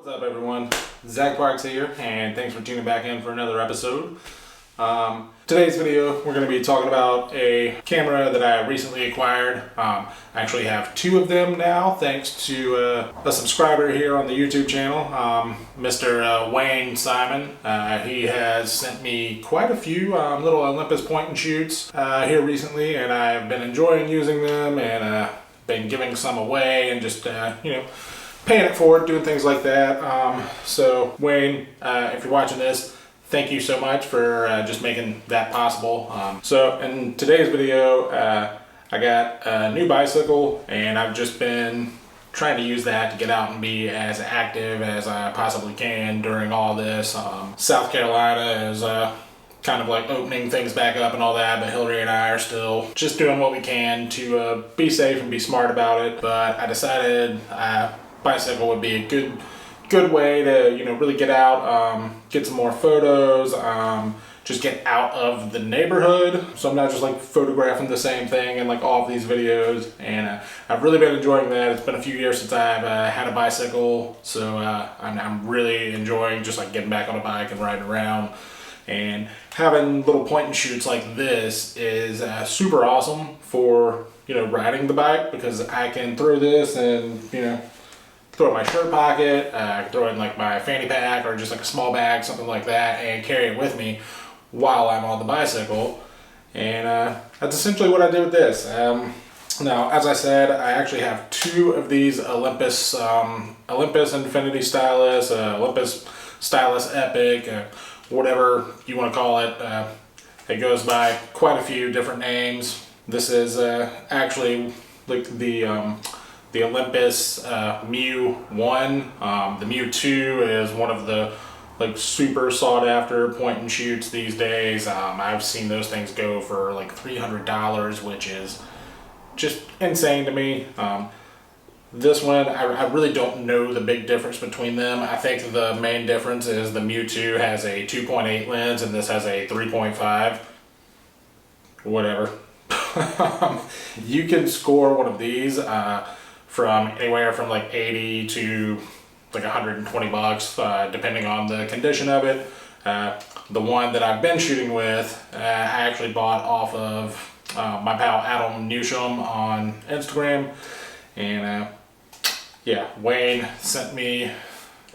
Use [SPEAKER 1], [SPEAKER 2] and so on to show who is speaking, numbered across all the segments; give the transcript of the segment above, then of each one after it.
[SPEAKER 1] What's up, everyone? Zach Parks here, and thanks for tuning back in for another episode. Today's video, we're going to be talking about a camera that I recently acquired. I actually have two of them now, thanks to a subscriber here on the YouTube channel, Mr. Wayne Simon. He has sent me quite a few little Olympus point and shoots here recently, and I've been enjoying using them and been giving some away and just, paying it forward, doing things like that. So Wayne, if you're watching this, thank you so much for just making that possible. So in today's video, I got a new bicycle, and I've just been trying to use that to get out and be as active as I possibly can during all this. South Carolina is kind of like opening things back up and all that, but Hillary and I are still just doing what we can to be safe and be smart about it. But I decided bicycle would be a good way to really get out, get some more photos, just get out of the neighborhood, so I'm not just like photographing the same thing in like all of these videos. And I've really been enjoying that. It's been a few years since I've had a bicycle, so I'm really enjoying just like getting back on a bike and riding around. And having little point and shoots like this is super awesome for riding the bike, because I can throw this and throw it in my shirt pocket, I can throw it in like my fanny pack or just like a small bag, something like that, and carry it with me while I'm on the bicycle. And that's essentially what I did with this. Now, as I said, I actually have two of these Olympus Infinity Stylus, Olympus Stylus Epic, whatever you want to call it. It goes by quite a few different names. This is actually like the Olympus Mu 1. The Mu 2 is one of the like super sought after point and shoots these days. I've seen those things go for like $300, which is just insane to me. This one, I really don't know the big difference between them. I think the main difference is the Mu 2 has a 2.8 lens and this has a 3.5. Whatever. You can score one of these from anywhere from like 80 to like 120 bucks, depending on the condition of it. The one that I've been shooting with, I actually bought off of my pal Adam Newsham on Instagram. And yeah, Wayne sent me,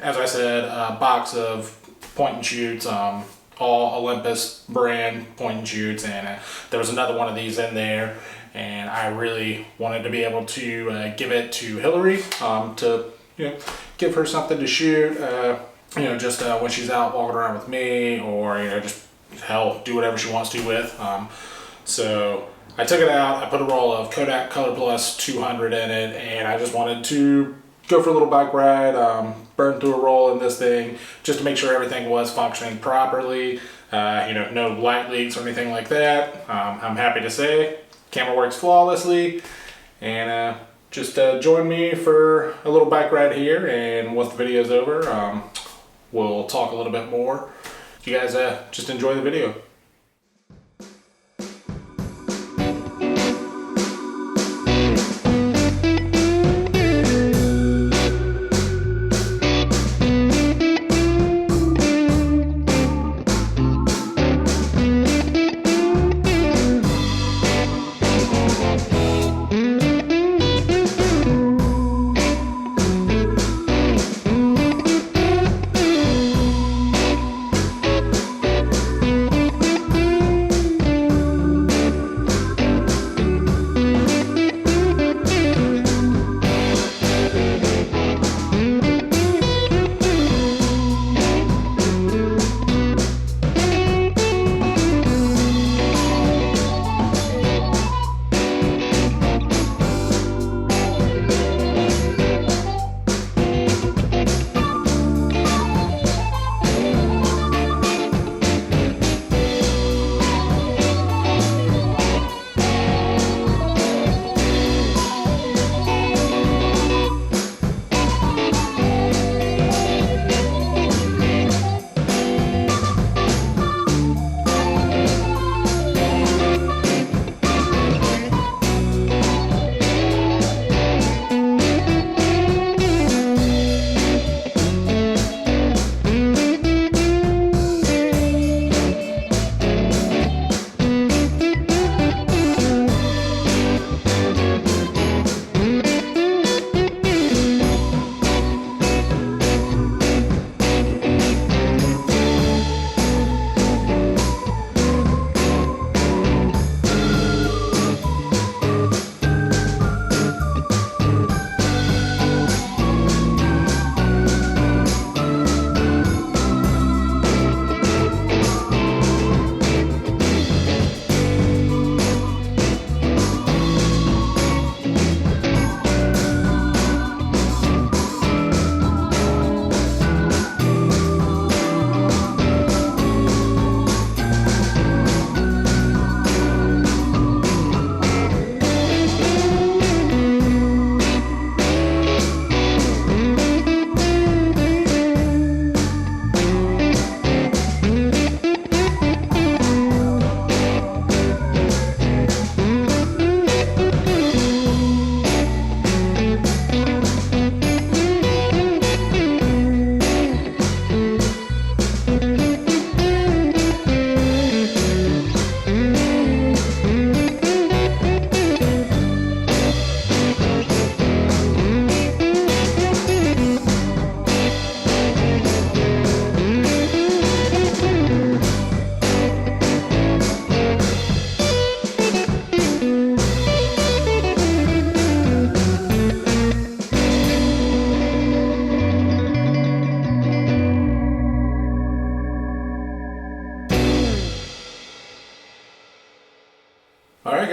[SPEAKER 1] as I said, a box of point and shoots, all Olympus brand point and shoots, and there was another one of these in there. And I really wanted to be able to give it to Hillary, to give her something to shoot, just when she's out walking around with me, or just hell, do whatever she wants to with. So I took it out, I put a roll of Kodak ColorPlus 200 in it, and I just wanted to go for a little bike ride, burn through a roll in this thing, just to make sure everything was functioning properly. No light leaks or anything like that. I'm happy to say camera works flawlessly. And just join me for a little bike ride here, and once the video's over, we'll talk a little bit more. You guys just enjoy the video.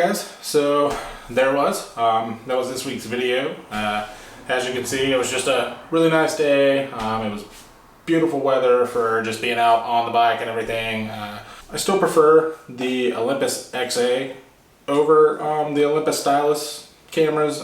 [SPEAKER 1] guys, so there was. That was this week's video. As you can see, it was just a really nice day. It was beautiful weather for just being out on the bike and everything. I still prefer the Olympus XA over the Olympus Stylus cameras,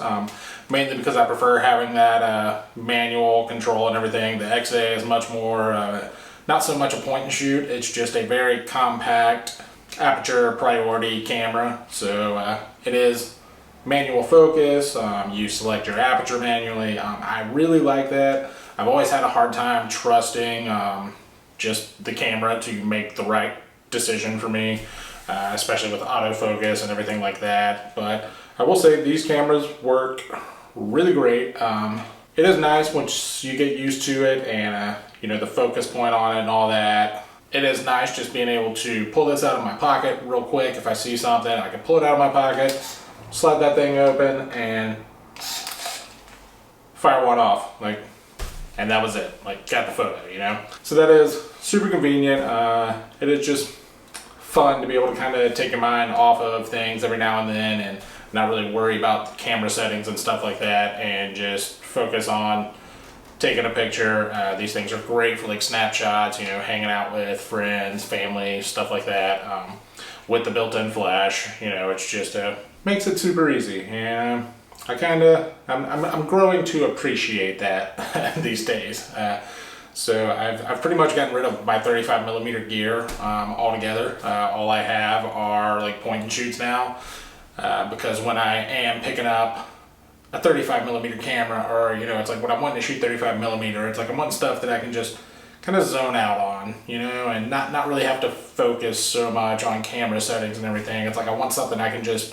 [SPEAKER 1] mainly because I prefer having that manual control and everything. The XA is much more, not so much a point and shoot, it's just a very compact aperture priority camera. So it is manual focus, you select your aperture manually. I really like that. I've always had a hard time trusting just the camera to make the right decision for me, especially with autofocus and everything like that. But I will say these cameras work really great. It is nice once you get used to it and you know, the focus point on it and all that. It is nice just being able to pull this out of my pocket real quick. If I see something, I can pull it out of my pocket, slide that thing open, and fire one off. And that was it. Got the photo, you know? So that is super convenient. It is just fun to be able to kind of take your mind off of things every now and then and not really worry about the camera settings and stuff like that, and just focus on taking a picture. These things are great for snapshots, you know, hanging out with friends, family, stuff like that. With the built-in flash, you know, it's just makes it super easy, and I'm growing to appreciate that these days. So I've pretty much gotten rid of my 35mm gear altogether. All I have are point and shoots now, because when I am picking up a 35mm camera, or you know, it's when I'm wanting to shoot 35mm, it's I'm wanting stuff that I can just kind of zone out on, you know, and not really have to focus so much on camera settings and everything. It's I want something I can just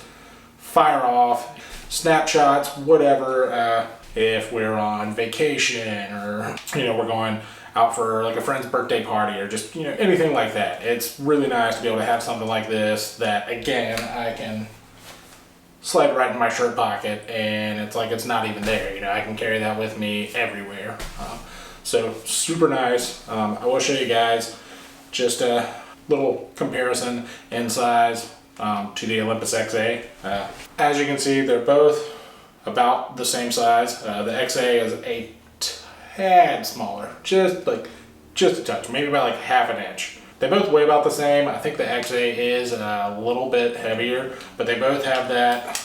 [SPEAKER 1] fire off, snapshots, whatever, if we're on vacation, or you know, we're going out for a friend's birthday party, or just, you know, anything like that. It's really nice to be able to have something like this that, again, I can slide right in my shirt pocket, and it's not even there, you know. I can carry that with me everywhere. So super nice. I will show you guys just a little comparison in size to the Olympus XA. As you can see, they're both about the same size. The XA is a tad smaller, just a touch, maybe about half an inch. They both weigh about the same. I think the XA is a little bit heavier, but they both have that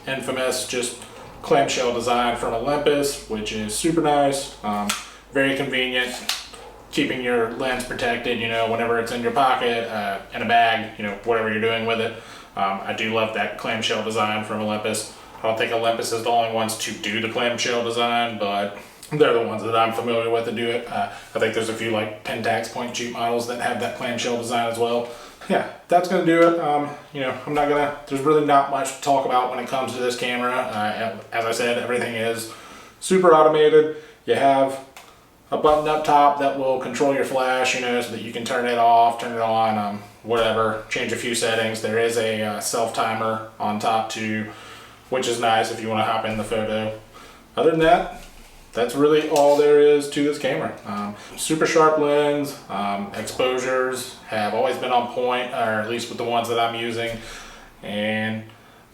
[SPEAKER 1] infamous just clamshell design from Olympus, which is super nice, very convenient, keeping your lens protected, you know, whenever it's in your pocket, in a bag, you know, whatever you're doing with it. I do love that clamshell design from Olympus. I don't think Olympus is the only ones to do the clamshell design, but they're the ones that I'm familiar with to do it. I think there's a few Pentax point and shoot models that have that clamshell design as well. Yeah, that's gonna do it. You know, there's really not much to talk about when it comes to this camera. As I said, everything is super automated. You have a button up top that will control your flash, you know, so that you can turn it off, turn it on, whatever, change a few settings. There is a self timer on top too, which is nice if you want to hop in the photo. Other than that, that's really all there is to this camera. Super sharp lens, exposures have always been on point, or at least with the ones that I'm using, and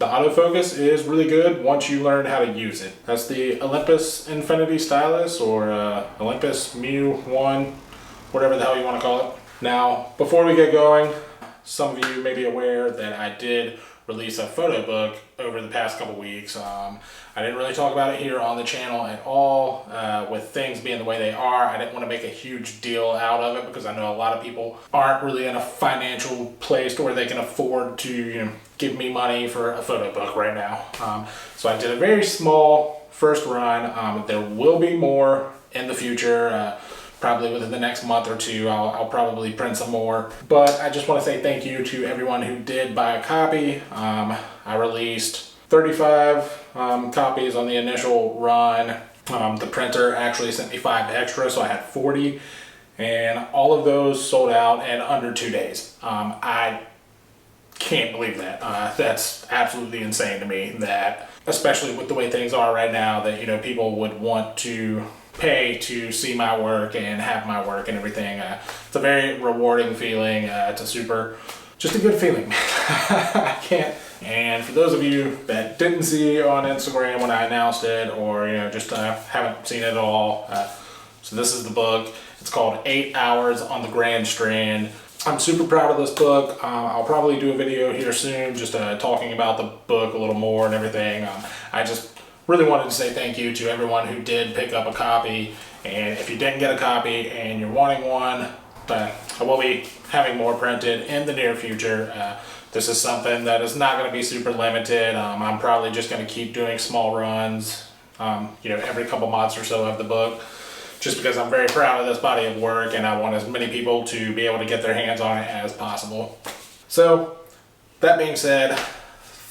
[SPEAKER 1] the autofocus is really good once you learn how to use it. That's the Olympus Infinity Stylus, or Olympus Mu 1, whatever the hell you want to call it. Now, before we get going, some of you may be aware that I did release a photo book over the past couple weeks. I didn't really talk about it here on the channel at all. With things being the way they are, I didn't want to make a huge deal out of it, because I know a lot of people aren't really in a financial place to where they can afford to, you know, give me money for a photo book right now. So I did a very small first run. There will be more in the future. Probably within the next month or two, I'll probably print some more. But I just want to say thank you to everyone who did buy a copy. I released 35 copies on the initial run. The printer actually sent me 5 extra, so I had 40. And all of those sold out in under 2 days. I can't believe that. That's absolutely insane to me, that, especially with the way things are right now, that, you know, people would want to pay to see my work and have my work and everything. It's a very rewarding feeling. It's a super, just a good feeling. I And for those of you that didn't see on Instagram when I announced it, or just haven't seen it at all, so this is the book. It's called 8 Hours on the Grand Strand. I'm super proud of this book. I'll probably do a video here soon just talking about the book a little more and everything. I just really wanted to say thank you to everyone who did pick up a copy. And if you didn't get a copy and you're wanting one, I will be having more printed in the near future. This is something that is not going to be super limited. I'm probably just going to keep doing small runs, every couple months or so of the book, just because I'm very proud of this body of work and I want as many people to be able to get their hands on it as possible. So, that being said,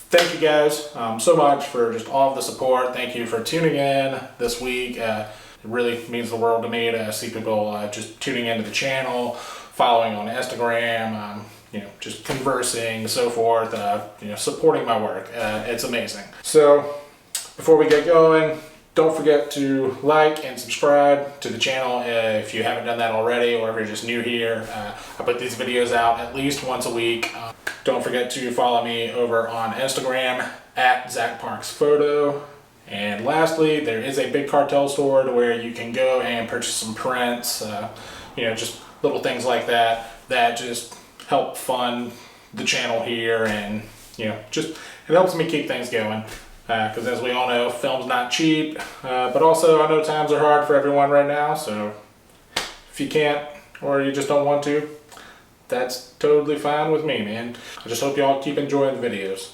[SPEAKER 1] thank you guys so much for just all of the support. Thank you for tuning in this week. It really means the world to me to see people just tuning into the channel, following on Instagram, just conversing, so forth, supporting my work. It's amazing. So, before we get going, don't forget to like and subscribe to the channel if you haven't done that already, or if you're just new here. I put these videos out at least once a week. Don't forget to follow me over on Instagram at ZachParksPhoto. And lastly, there is a big cartel store to where you can go and purchase some prints, just little things like that just help fund the channel here, and it helps me keep things going. Because as we all know, film's not cheap, but also I know times are hard for everyone right now, so if you can't or you just don't want to, that's totally fine with me, man. I just hope y'all keep enjoying the videos.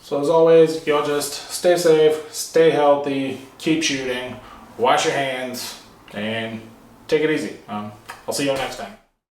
[SPEAKER 1] So as always, y'all just stay safe, stay healthy, keep shooting, wash your hands, and take it easy. I'll see y'all next time.